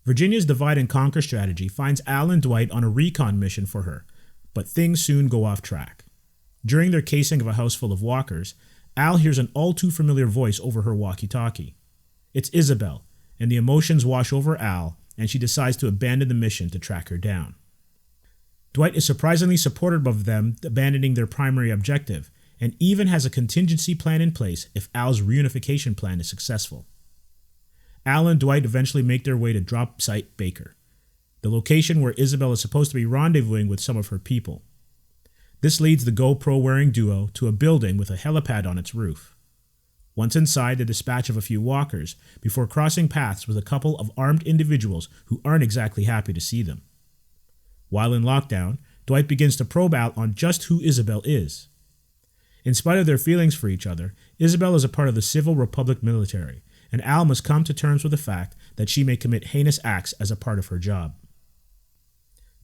Virginia's divide and conquer strategy finds Al and Dwight on a recon mission for her, but things soon go off track. During their casing of a house full of walkers, Al hears an all too familiar voice over her walkie-talkie. It's Isabel, and the emotions wash over Al, and she decides to abandon the mission to track her down. Dwight is surprisingly supportive of them abandoning their primary objective, and even has a contingency plan in place if Al's reunification plan is successful. Al and Dwight eventually make their way to Drop Site Baker, the location where Isabel is supposed to be rendezvousing with some of her people. This leads the GoPro-wearing duo to a building with a helipad on its roof. Once inside, they dispatch of a few walkers before crossing paths with a couple of armed individuals who aren't exactly happy to see them. While in lockdown, Dwight begins to probe Al on just who Isabel is. In spite of their feelings for each other, Isabel is a part of the Civil Republic military, and Al must come to terms with the fact that she may commit heinous acts as a part of her job.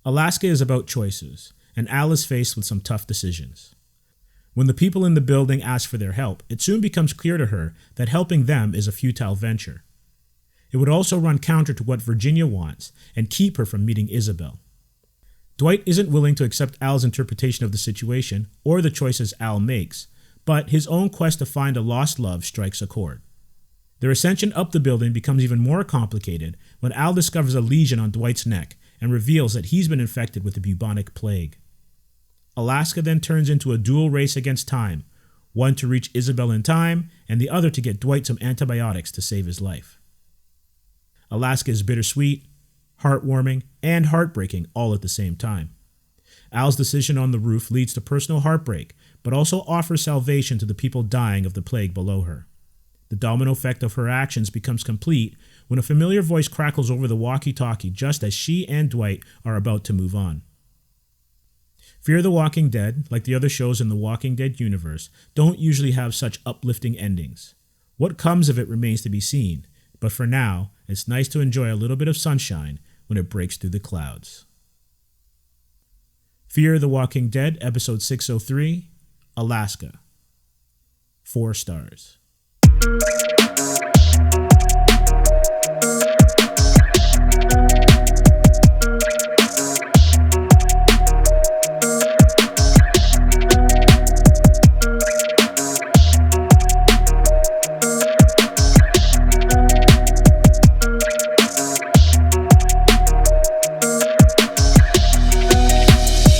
Alaska is about choices, and Al is faced with some tough decisions. When the people in the building ask for their help, it soon becomes clear to her that helping them is a futile venture. It would also run counter to what Virginia wants and keep her from meeting Isabel. Dwight isn't willing to accept Al's interpretation of the situation or the choices Al makes, but his own quest to find a lost love strikes a chord. Their ascension up the building becomes even more complicated when Al discovers a lesion on Dwight's neck and reveals that he's been infected with the bubonic plague. Alaska then turns into a dual race against time, one to reach Isabel in time and the other to get Dwight some antibiotics to save his life. Alaska is bittersweet, heartwarming, and heartbreaking all at the same time. Al's decision on the roof leads to personal heartbreak, but also offers salvation to the people dying of the plague below her. The domino effect of her actions becomes complete when a familiar voice crackles over the walkie-talkie just as she and Dwight are about to move on. Fear the Walking Dead, like the other shows in the Walking Dead universe, don't usually have such uplifting endings. What comes of it remains to be seen, but for now, it's nice to enjoy a little bit of sunshine when it breaks through the clouds. Fear the Walking Dead, Episode 603, Alaska. 4 stars.